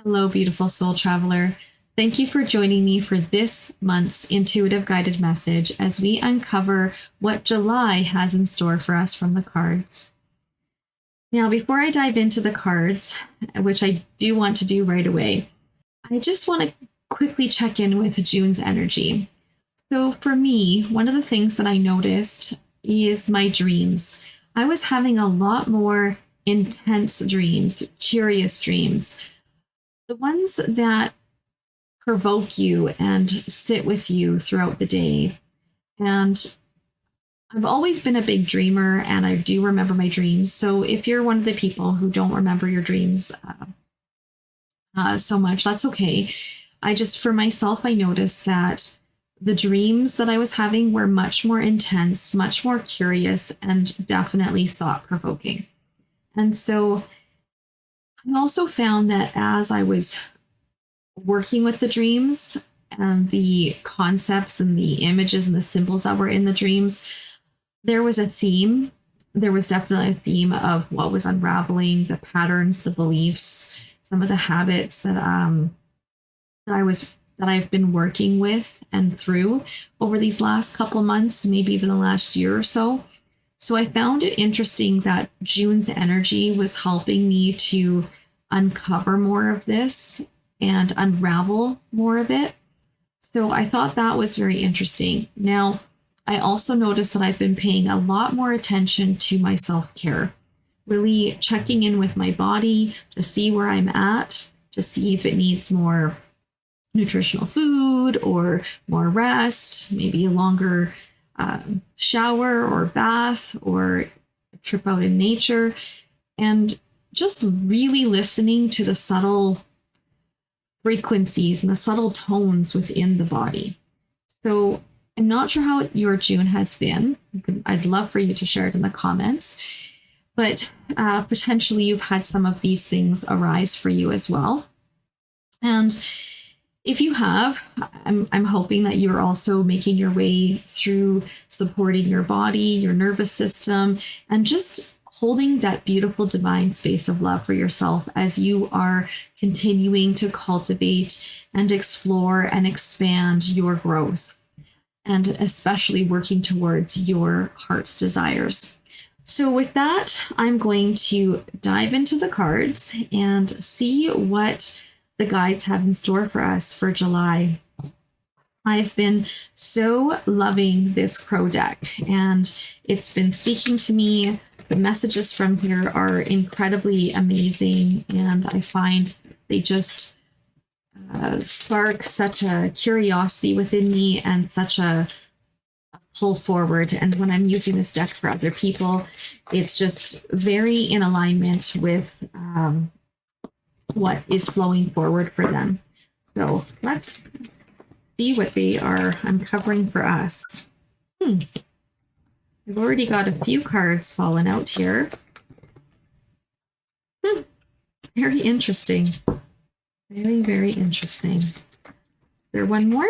Hello, beautiful soul traveler. Thank you for joining me for this month's intuitive guided message as we uncover what July has in store for us from the cards. Now, before I dive into the cards, which I do want to do right away, I just want to quickly check in with June's energy. So for me, one of the things that I noticed is my dreams. I was having a lot more intense dreams, curious dreams. The ones that provoke you and sit with you throughout the day. And I've always been a big dreamer and I do remember my dreams. So if you're one of the people who don't remember your dreams so much, that's okay. For myself, I noticed that the dreams that I was having were much more intense, much more curious, and definitely thought-provoking. And so I also found that as I was working with the dreams and the concepts and the images and the symbols that were in the dreams, there was a theme. There was definitely a theme of what was unraveling, the patterns, the beliefs, some of the habits that I've been working with and through over these last couple months, maybe even the last year or so. So I found it interesting that June's energy was helping me to uncover more of this and unravel more of it. So I thought that was very interesting. Now, I also noticed that I've been paying a lot more attention to my self-care, really checking in with my body to see where I'm at, to see if it needs more nutritional food or more rest, maybe a longer shower or bath or a trip out in nature, and just really listening to the subtle frequencies and the subtle tones within the body. So I'm not sure how your June has been. I'd love for you to share it in the comments, but potentially you've had some of these things arise for you as well. And if you have, I'm hoping that you're also making your way through supporting your body, your nervous system, and just holding that beautiful divine space of love for yourself as you are continuing to cultivate and explore and expand your growth, and especially working towards your heart's desires. So with that, I'm going to dive into the cards and see what the guides have in store for us for July. I've been so loving this crow deck and it's been speaking to me. The messages from here are incredibly amazing and I find they just spark such a curiosity within me and such a pull forward. And when I'm using this deck for other people, it's just very in alignment with what is flowing forward for them. So let's see what they are uncovering for us. We've already got a few cards fallen out here. Very interesting. Very, very interesting. Is there one more?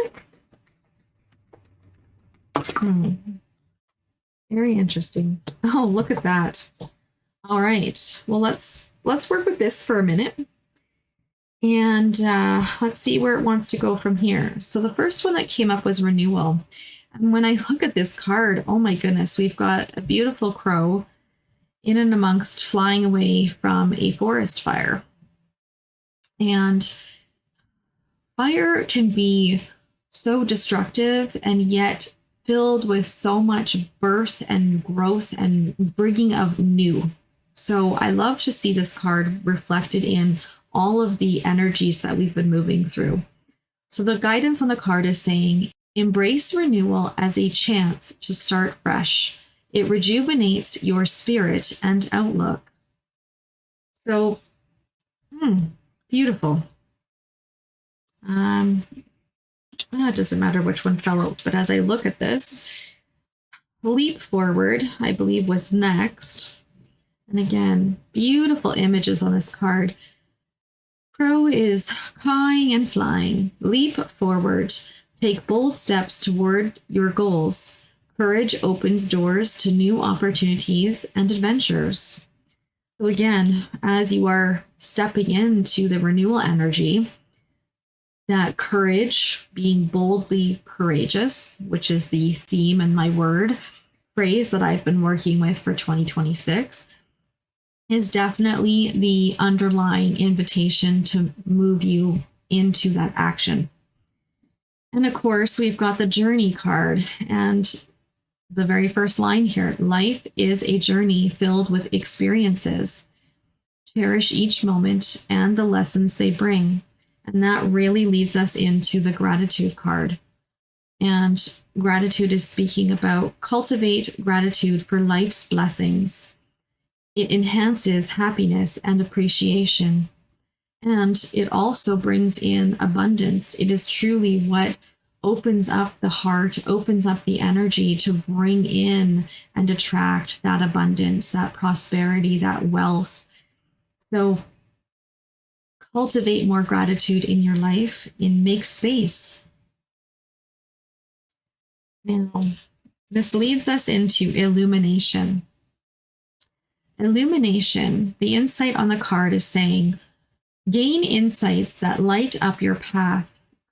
Very interesting. Oh, look at that. All right. Well, let's work with this for a minute. And let's see where it wants to go from here. So the first one that came up was renewal. And when I look at this card, oh my goodness, we've got a beautiful crow in and amongst flying away from a forest fire. And fire can be so destructive and yet filled with so much birth and growth and bringing of new. So I love to see this card reflected in all of the energies that we've been moving through. So the guidance on the card is saying, embrace renewal as a chance to start fresh. It rejuvenates your spirit and outlook. So, beautiful. It doesn't matter which one fell out, but as I look at this, leap forward, I believe, was next. And again, beautiful images on this card. Crow is cawing and flying. Leap forward. Take bold steps toward your goals. Courage opens doors to new opportunities and adventures. So again, as you are stepping into the renewal energy, that courage, being boldly courageous, which is the theme and my word phrase that I've been working with for 2026, is definitely the underlying invitation to move you into that action. And of course, we've got the journey card, and the very first line here: life is a journey filled with experiences. Cherish each moment and the lessons they bring. And that really leads us into the gratitude card. And gratitude is speaking about cultivate gratitude for life's blessings. It enhances happiness and appreciation. And it also brings in abundance. It is truly what opens up the heart, opens up the energy to bring in and attract that abundance, that prosperity, that wealth. So cultivate more gratitude in your life and make space. Now, this leads us into illumination. Illumination, the insight on the card is saying, gain insights that light up your path.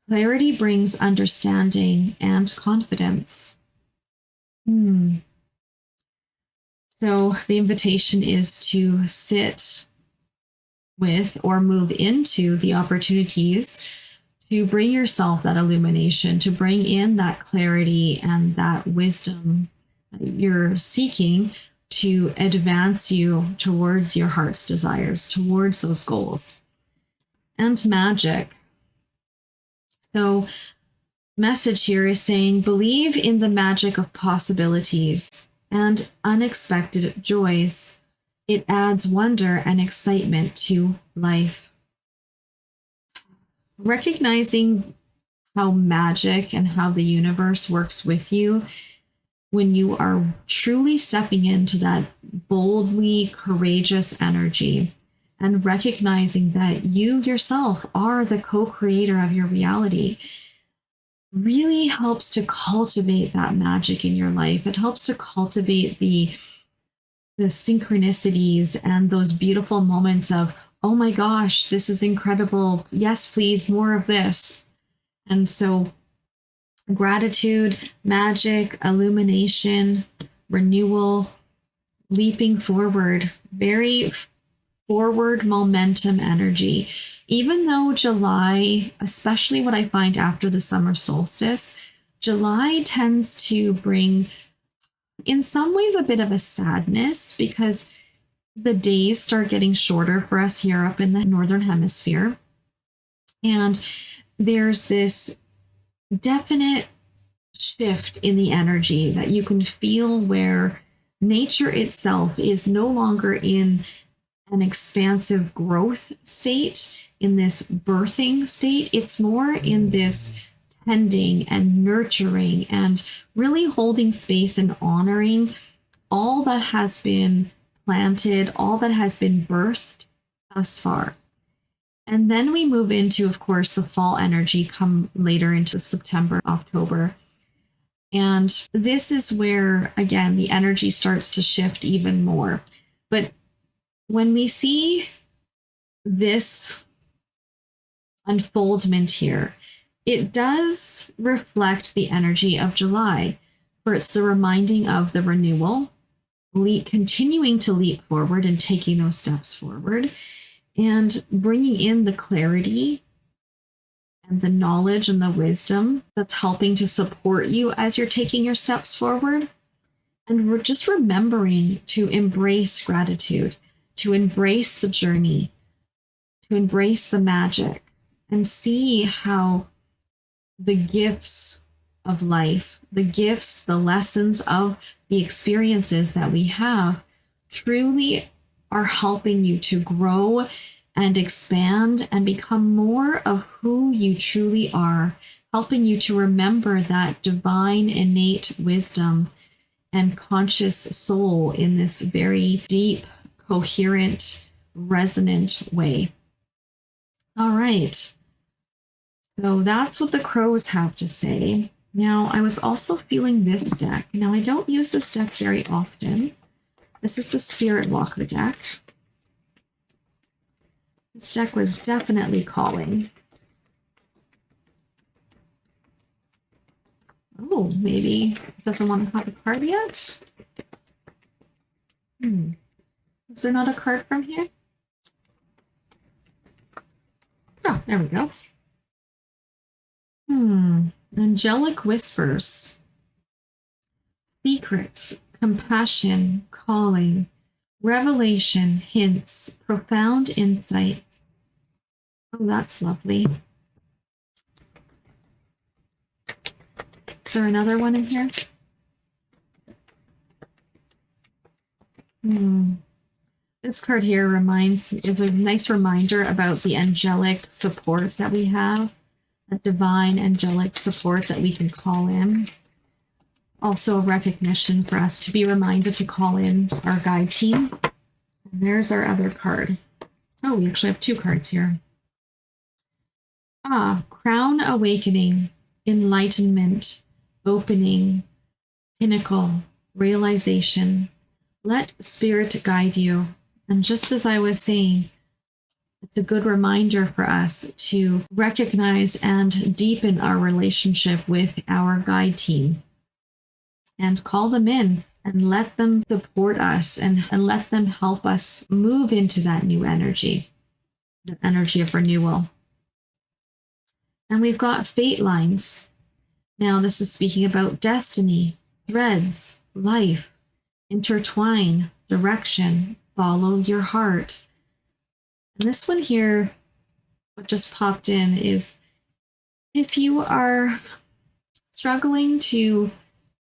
Clarity brings understanding and confidence. So the invitation is to sit with or move into the opportunities to bring yourself that illumination, to bring in that clarity and that wisdom that you're seeking to advance you towards your heart's desires, towards those goals. And magic. So message here is saying, believe in the magic of possibilities and unexpected joys. It adds wonder and excitement to life. Recognizing how magic and how the universe works with you when you are truly stepping into that boldly courageous energy and recognizing that you yourself are the co-creator of your reality really helps to cultivate that magic in your life. It helps to cultivate the synchronicities and those beautiful moments of, oh my gosh, this is incredible. Yes, please, more of this. And so gratitude, magic, illumination, renewal, leaping forward, very forward momentum energy. Even though July, especially what I find after the summer solstice, July tends to bring, in some ways, a bit of a sadness because the days start getting shorter for us here up in the Northern Hemisphere. And there's this definite shift in the energy that you can feel where nature itself is no longer in an expansive growth state, in this birthing state. It's more in this tending and nurturing and really holding space and honoring all that has been planted, all that has been birthed thus far. And then we move into, of course, the fall energy come later into September, October. And this is where, again, the energy starts to shift even more. But when we see this unfoldment here, it does reflect the energy of July, where it's the reminding of the renewal, continuing to leap forward and taking those steps forward, and bringing in the clarity and the knowledge and the wisdom that's helping to support you as you're taking your steps forward. And we're just remembering to embrace gratitude, to embrace the journey, to embrace the magic, and see how the gifts of life, the gifts, the lessons of the experiences that we have truly are helping you to grow and expand and become more of who you truly are, helping you to remember that divine innate wisdom and conscious soul in this very deep, coherent, resonant way. All right. So that's what the crows have to say. Now, I was also feeling this deck. Now, I don't use this deck very often. This is the Spirit Walker deck. This deck was definitely calling. Oh, maybe it doesn't want to have a card yet? Is there not a card from here? Oh, there we go. Angelic whispers. Secrets, compassion, calling, revelation, hints, profound insights. Oh, that's lovely. Is there another one in here? This card here is a nice reminder about the angelic support that we have, a divine angelic support that we can call in. Also a recognition for us to be reminded to call in our guide team. And there's our other card. Oh, we actually have two cards here. Crown awakening, enlightenment, opening, pinnacle, realization. Let spirit guide you. And just as I was saying, it's a good reminder for us to recognize and deepen our relationship with our guide team and call them in and let them support us and let them help us move into that new energy, the energy of renewal. And we've got fate lines. Now, this is speaking about destiny, threads, life, intertwine, direction, follow your heart. And this one here, what just popped in is if you are struggling to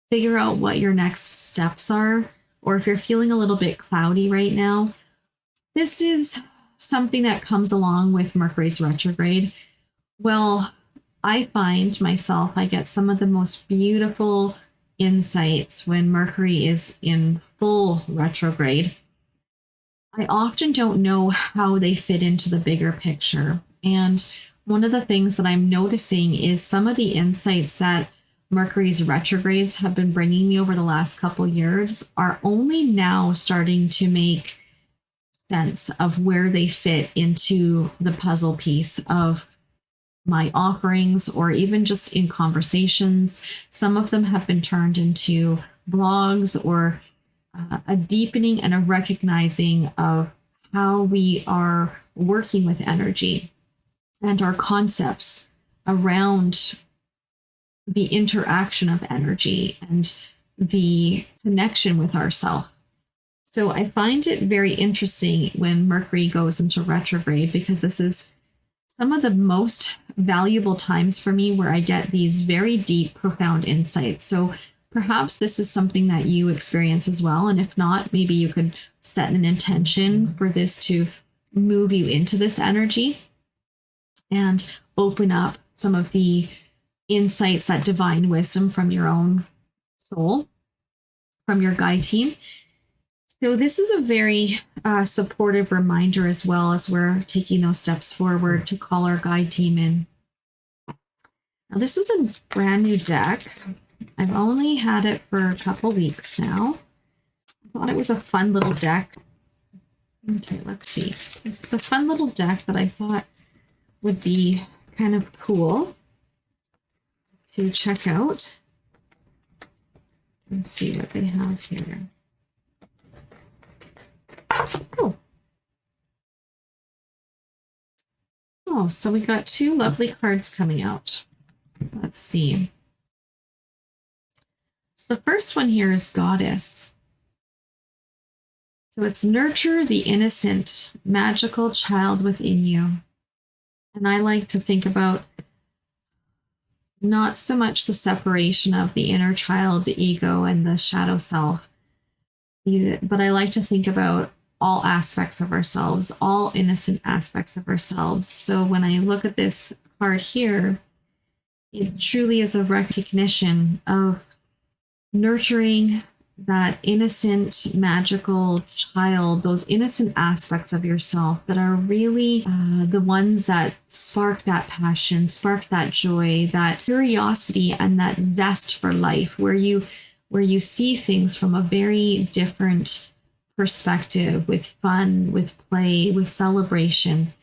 figure out what your next steps are, or if you're feeling a little bit cloudy right now, this is something that comes along with Mercury's retrograde. Well, I find myself, I get some of the most beautiful insights when Mercury is in full retrograde. I often don't know how they fit into the bigger picture. And one of the things that I'm noticing is some of the insights that Mercury's retrogrades have been bringing me over the last couple years are only now starting to make sense of where they fit into the puzzle piece of my offerings, or even just in conversations. Some of them have been turned into blogs or a deepening and a recognizing of how we are working with energy and our concepts around the interaction of energy and the connection with ourself. So I find it very interesting when Mercury goes into retrograde, because this is some of the most valuable times for me where I get these very deep, profound insights. So perhaps this is something that you experience as well. And if not, maybe you could set an intention for this to move you into this energy and open up some of the insights, that divine wisdom from your own soul, from your guide team. So this is a very supportive reminder as well, as we're taking those steps forward to call our guide team in. Now, this is a brand new deck. I've only had it for a couple weeks now. I thought it was a fun little deck. Okay, let's see. It's a fun little deck that I thought would be kind of cool to check out. Let's see what they have here. Oh, so we got two lovely cards coming out. Let's see. So the first one here is Goddess. So it's nurture the innocent, magical child within you. And I like to think about not so much the separation of the inner child, the ego, and the shadow self, but I like to think about all aspects of ourselves, all innocent aspects of ourselves. So when I look at this card here, it truly is a recognition of nurturing that innocent, magical child, those innocent aspects of yourself that are really the ones that spark that passion, spark that joy, that curiosity, and that zest for life, where you see things from a very different perspective, with fun, with play, with celebration.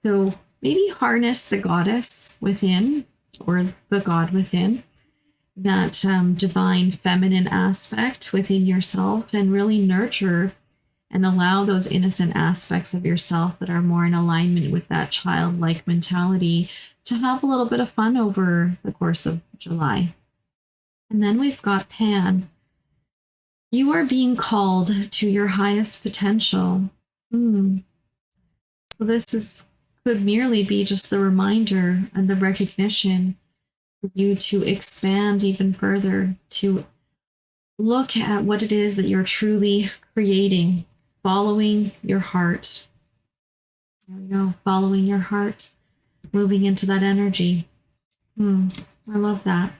So maybe harness the goddess within or the god within, that divine feminine aspect within yourself, and really nurture and allow those innocent aspects of yourself that are more in alignment with that childlike mentality to have a little bit of fun over the course of July. And then we've got Pan. You are being called to your highest potential. So this could merely be just the reminder and the recognition for you to expand even further, to look at what it is that you're truly creating, following your heart. There we go, following your heart, moving into that energy. I love that.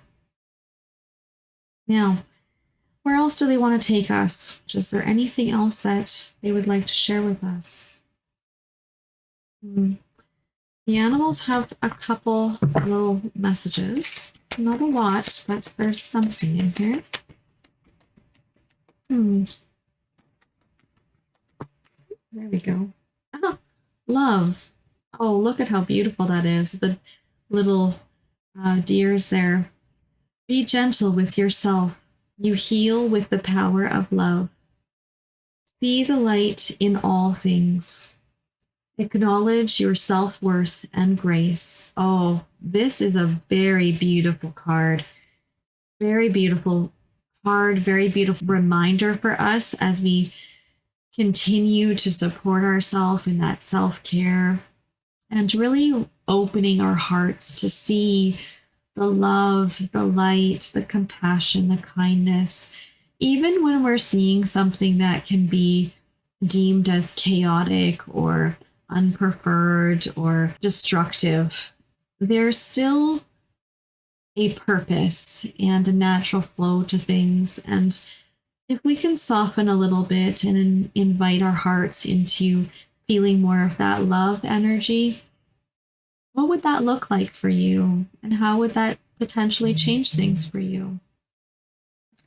Now, where else do they want to take us? Is there anything else that they would like to share with us? The animals have a couple little messages. Not a lot, but there's something in here. There we go. Oh, love. Oh, look at how beautiful that is. The little deers there. Be gentle with yourself. You heal with the power of love. See the light in all things. Acknowledge your self-worth and grace. Oh, this is a very beautiful card. Very beautiful card, very beautiful reminder for us as we continue to support ourselves in that self-care and really opening our hearts to see the love, the light, the compassion, the kindness, even when we're seeing something that can be deemed as chaotic or unpreferred or destructive. There's still a purpose and a natural flow to things. And if we can soften a little bit and invite our hearts into feeling more of that love energy, what would that look like for you? And how would that potentially change things for you?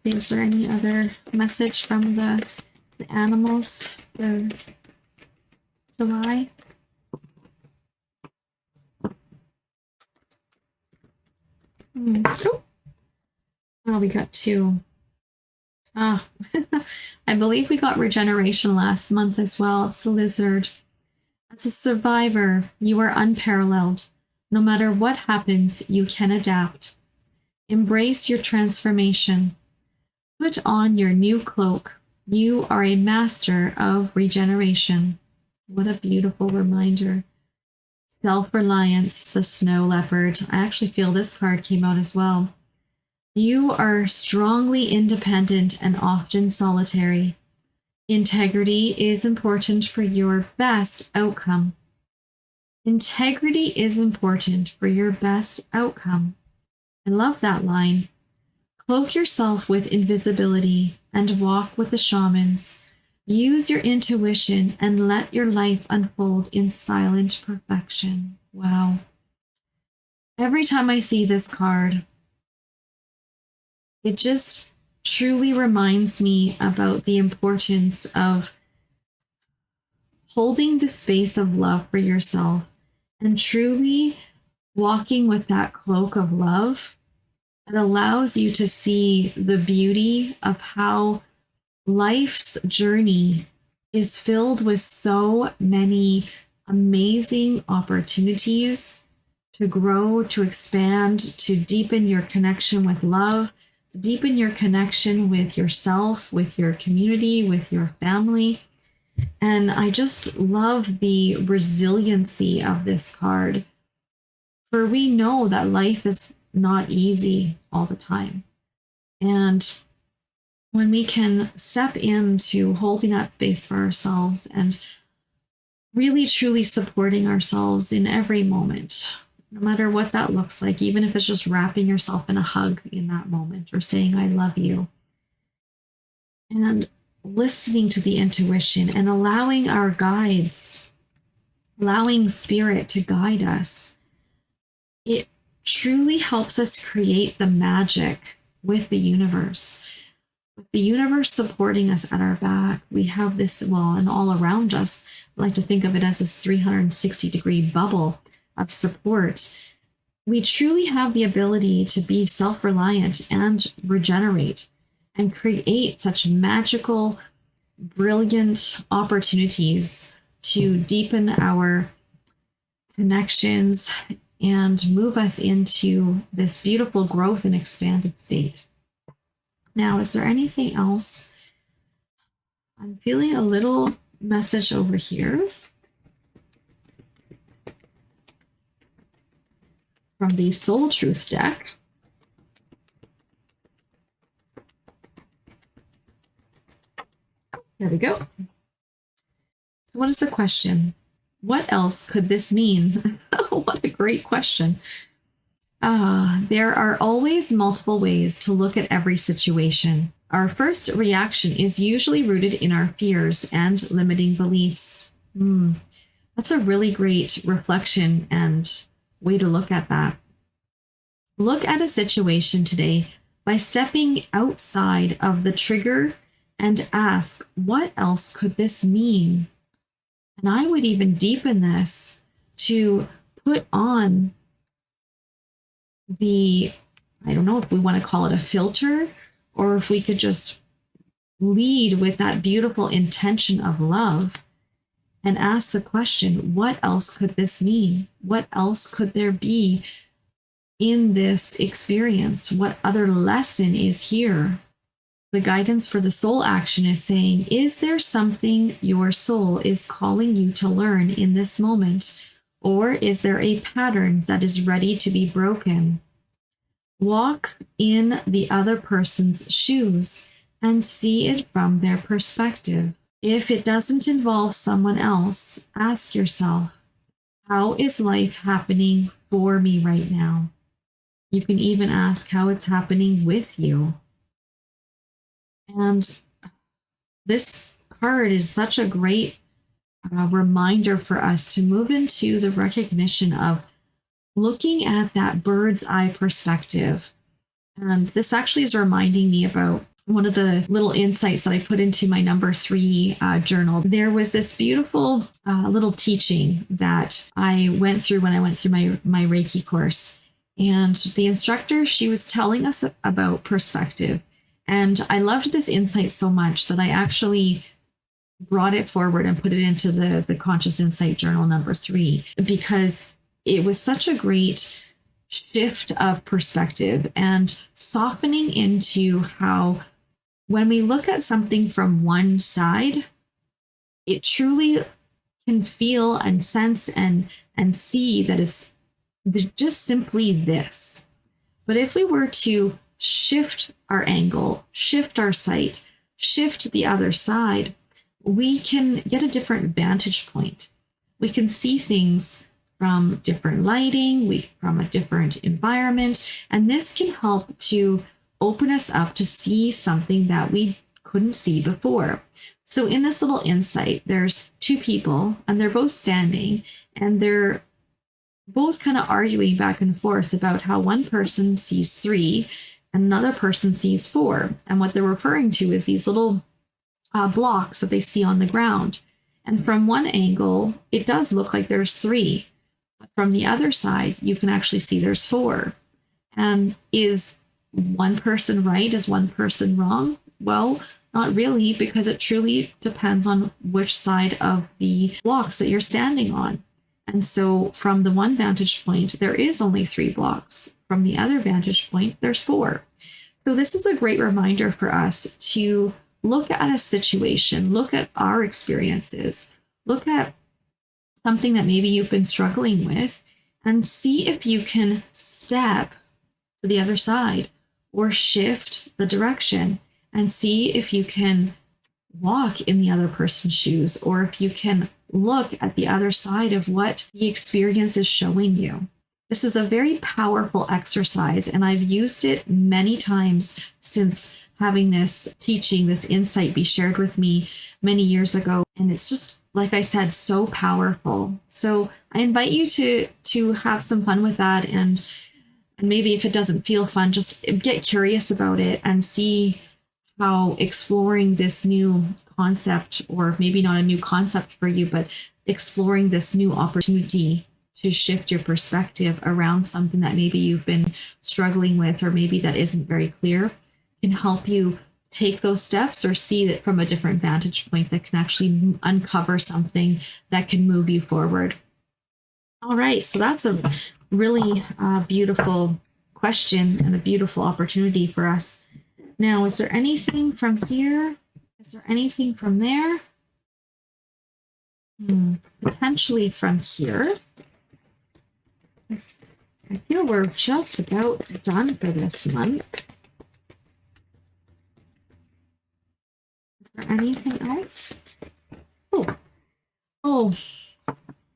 Is there any other message from the animals for July? Oh, we got two. I believe we got regeneration last month as well. It's the lizard. As a survivor, you are unparalleled. No matter what happens, you can adapt. Embrace your transformation. Put on your new cloak. You are a master of regeneration. What a beautiful reminder. Self-reliance, the snow leopard. I actually feel this card came out as well. You are strongly independent and often solitary. Integrity is important for your best outcome. Integrity is important for your best outcome. I love that line. Cloak yourself with invisibility and walk with the shamans. Use your intuition and let your life unfold in silent perfection. Wow. Every time I see this card, it just truly reminds me about the importance of holding the space of love for yourself and truly walking with that cloak of love that allows you to see the beauty of how life's journey is filled with so many amazing opportunities to grow, to expand, to deepen your connection with love, to deepen your connection with yourself, with your community, with your family. And I just love the resiliency of this card. For we know that life is not easy all the time. And when we can step into holding that space for ourselves and really truly supporting ourselves in every moment, no matter what that looks like, even if it's just wrapping yourself in a hug in that moment or saying, I love you. And listening to the intuition and allowing our guides, allowing spirit to guide us, it truly helps us create the magic with the universe. With the universe supporting us at our back, we have this, well, and all around us, I like to think of it as this 360-degree bubble of support. We truly have the ability to be self-reliant and regenerate and create such magical, brilliant opportunities to deepen our connections and move us into this beautiful growth and expanded state. Now, is there anything else? I'm feeling a little message over here from the Soul Truth deck. There we go. So what is the question? What else could this mean? What a great question. There are always multiple ways to look at every situation. Our first reaction is usually rooted in our fears and limiting beliefs. That's a really great reflection and way to look at that. Look at a situation today by stepping outside of the trigger and ask, what else could this mean? And I would even deepen this to put on I don't know if we want to call it a filter, or if we could just lead with that beautiful intention of love and ask the question, what else could this mean? What else could there be in this experience? What other lesson is here? The guidance for the soul action is saying, is there something your soul is calling you to learn in this moment? Or is there a pattern that is ready to be broken? Walk in the other person's shoes and see it from their perspective. If it doesn't involve someone else, ask yourself, how is life happening for me right now? You can even ask how it's happening with you. And this card is such a great reminder for us to move into the recognition of looking at that bird's eye perspective. And this actually is reminding me about one of the little insights that I put into my number 3 journal. There was this beautiful little teaching that I went through when I went through my Reiki course. And the instructor, she was telling us about perspective. And I loved this insight so much that I actually brought it forward and put it into the Conscious Insight Journal number 3, because it was such a great shift of perspective and softening into how when we look at something from one side, it truly can feel and sense and see that it's just simply this. But if we were to shift our angle, shift our sight, shift the other side, we can get a different vantage point. We can see things from different lighting, from a different environment, and this can help to open us up to see something that we couldn't see before. So in this little insight, there's 2 people and they're both standing and they're both kind of arguing back and forth about how one person sees 3 and another person sees 4. And what they're referring to is these little blocks that they see on the ground. And from one angle, it does look like there's 3. But from the other side, you can actually see there's 4. And is one person right? Is one person wrong? Well, not really, because it truly depends on which side of the blocks that you're standing on. And so from the one vantage point, there is only 3 blocks. From the other vantage point, there's 4. So this is a great reminder for us to look at a situation, look at our experiences, look at something that maybe you've been struggling with, and see if you can step to the other side or shift the direction and see if you can walk in the other person's shoes, or if you can look at the other side of what the experience is showing you. This is a very powerful exercise, and I've used it many times since having this teaching, this insight be shared with me many years ago. And it's just, like I said, so powerful. So I invite you to have some fun with that. And maybe if it doesn't feel fun, just get curious about it and see how exploring this new concept, or maybe not a new concept for you, but exploring this new opportunity to shift your perspective around something that maybe you've been struggling with, or maybe that isn't very clear, can help you take those steps or see it from a different vantage point that can actually uncover something that can move you forward. All right, so that's a really beautiful question and a beautiful opportunity for us. Now, is there anything from here? Is there anything from there? Potentially from here. I feel we're just about done for this month. Is there anything else? Oh,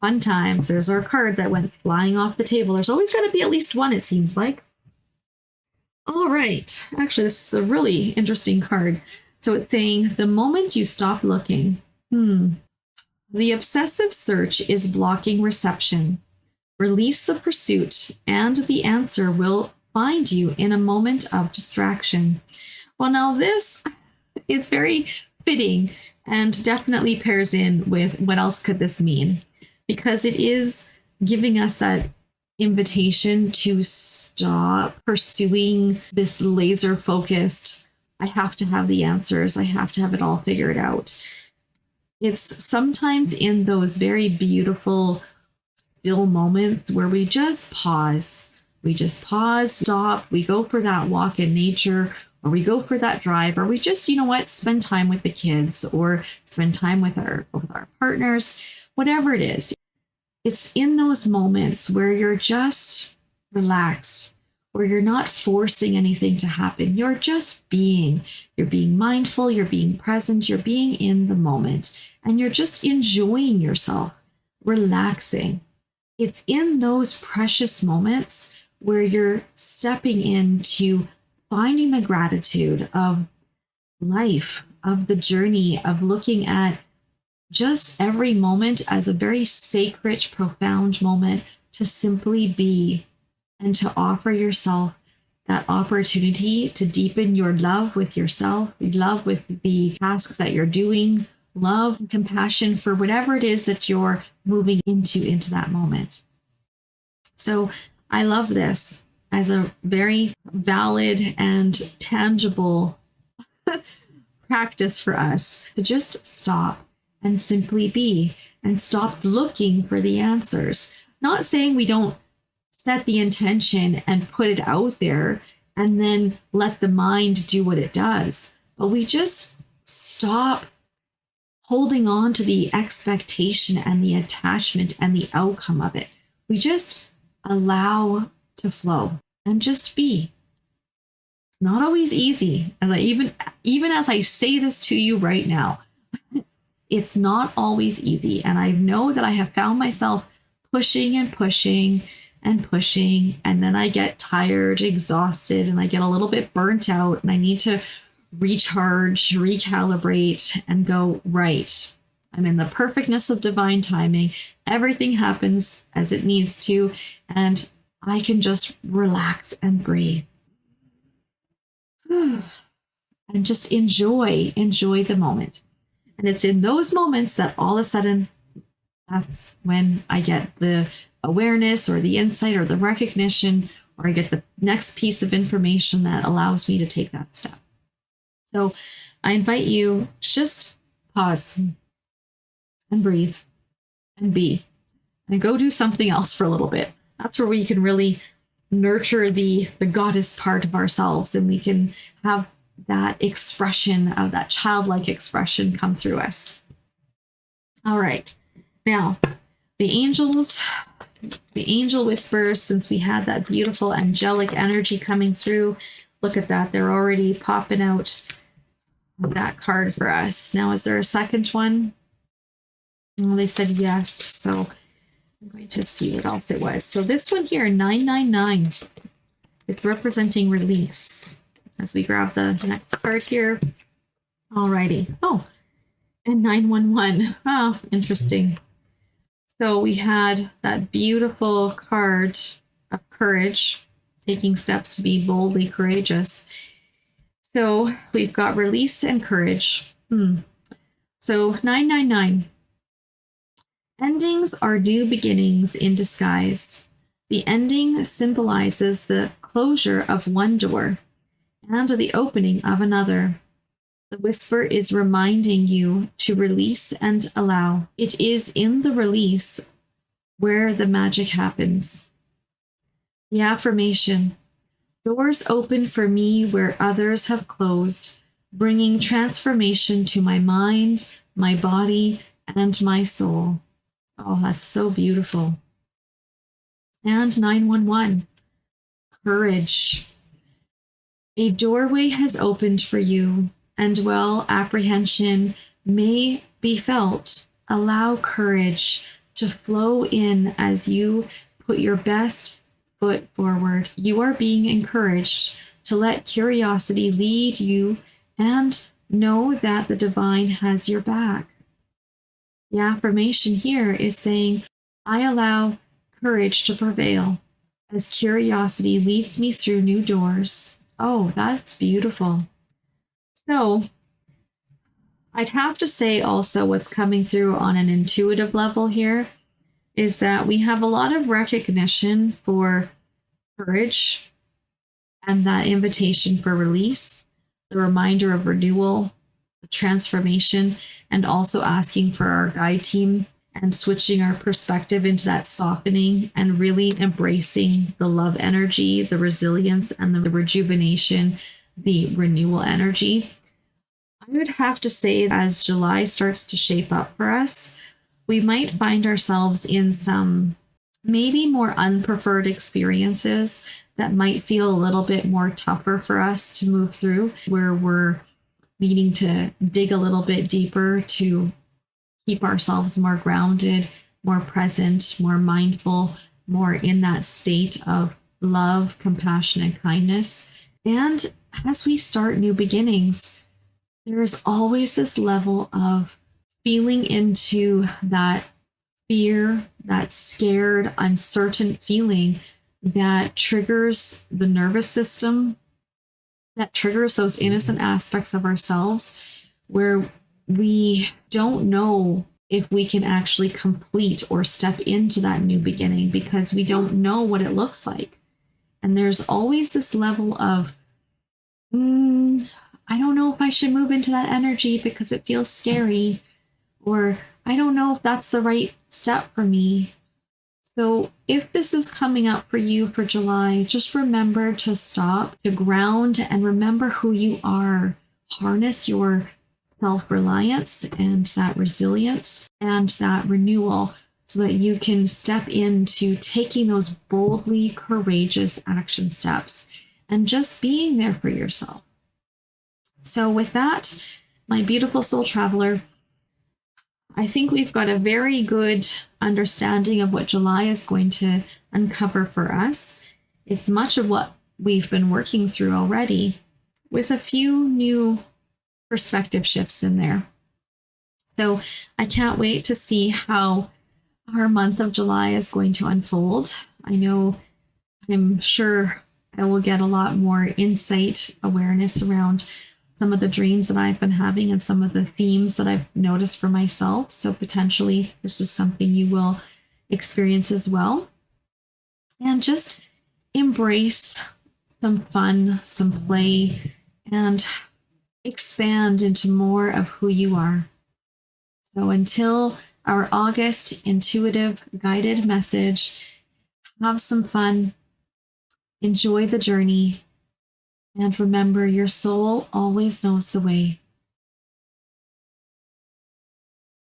fun times. There's our card that went flying off the table. There's always got to be at least one, it seems like. All right. Actually, this is a really interesting card. So it's saying, the moment you stop looking, the obsessive search is blocking reception. Release the pursuit, and the answer will find you in a moment of distraction. Well, now this is very fitting and definitely pairs in with what else could this mean, because it is giving us that invitation to stop pursuing this laser focused, I have to have the answers, I have to have it all figured out. It's sometimes in those very beautiful still moments where we just pause, stop, we go for that walk in nature, or we go for that drive, or we just, spend time with the kids, or spend time with our partners, whatever it is. It's in those moments where you're just relaxed, where you're not forcing anything to happen. You're just being. You're being mindful, you're being present, you're being in the moment, and you're just enjoying yourself, relaxing. It's in those precious moments where you're stepping into finding the gratitude of life, of the journey, of looking at just every moment as a very sacred, profound moment to simply be, and to offer yourself that opportunity to deepen your love with yourself, love with the tasks that you're doing, love and compassion for whatever it is that you're moving into that moment. So I love this as a very valid and tangible practice for us to just stop and simply be, and stop looking for the answers. Not saying we don't set the intention and put it out there and then let the mind do what it does, but we just stop holding on to the expectation and the attachment and the outcome of it. We just allow to flow and just be. It's not always easy. As even as I say this to you right now, it's not always easy. And I know that I have found myself pushing and pushing and pushing, and then I get tired, exhausted, and I get a little bit burnt out, and I need to recharge, recalibrate, and go, right, I'm in the perfectness of divine timing. Everything happens as it needs to, and I can just relax and breathe. And just enjoy the moment. And it's in those moments that all of a sudden, that's when I get the awareness or the insight or the recognition, or I get the next piece of information that allows me to take that step. So I invite you to just pause and breathe and be, and go do something else for a little bit. That's where we can really nurture the goddess part of ourselves, and we can have that expression of that childlike expression come through us. All right. Now, the angel whispers, since we had that beautiful angelic energy coming through, look at that. They're already popping out that card for us. Now, is there a second one? Well, they said yes. So I'm going to see what else it was. So this one here, 999, it's representing release. As we grab the next card here. Alrighty. Oh, and 911. Oh, interesting. So we had that beautiful card of courage, taking steps to be boldly courageous. So we've got release and courage. So 999. Endings are new beginnings in disguise. The ending symbolizes the closure of one door and the opening of another. The whisper is reminding you to release and allow. It is in the release where the magic happens. The affirmation: doors open for me where others have closed, bringing transformation to my mind, my body, and my soul. Oh, that's so beautiful. And 911, courage. A doorway has opened for you, and while apprehension may be felt, allow courage to flow in as you put your best foot forward. You are being encouraged to let curiosity lead you and know that the divine has your back. The affirmation here is saying, I allow courage to prevail as curiosity leads me through new doors. Oh, that's beautiful. So I'd have to say also what's coming through on an intuitive level here is that we have a lot of recognition for courage and that invitation for release, the reminder of renewal, the transformation, and also asking for our guide team and switching our perspective into that softening and really embracing the love energy, the resilience, and the rejuvenation, the renewal energy. I would have to say, as July starts to shape up for us, we might find ourselves in some maybe more unpreferred experiences that might feel a little bit more tougher for us to move through, where we're needing to dig a little bit deeper to keep ourselves more grounded, more present, more mindful, more in that state of love, compassion, and kindness. And as we start new beginnings, there is always this level of feeling into that fear, that scared, uncertain feeling that triggers the nervous system, that triggers those innocent aspects of ourselves where we don't know if we can actually complete or step into that new beginning because we don't know what it looks like. And there's always this level of, I don't know if I should move into that energy because it feels scary, or I don't know if that's the right step for me. So if this is coming up for you for July, just remember to stop, to ground, and remember who you are. Harness your self-reliance and that resilience and that renewal so that you can step into taking those boldly courageous action steps and just being there for yourself. So with that, my beautiful soul traveler, I think we've got a very good understanding of what July is going to uncover for us. It's much of what we've been working through already, with a few new perspective shifts in there. So I can't wait to see how our month of July is going to unfold. I'm sure I will get a lot more insight, awareness around some of the dreams that I've been having and some of the themes that I've noticed for myself. So potentially this is something you will experience as well. And just embrace some fun, some play, and expand into more of who you are. So until our August intuitive guided message, have some fun, enjoy the journey, and remember, your soul always knows the way.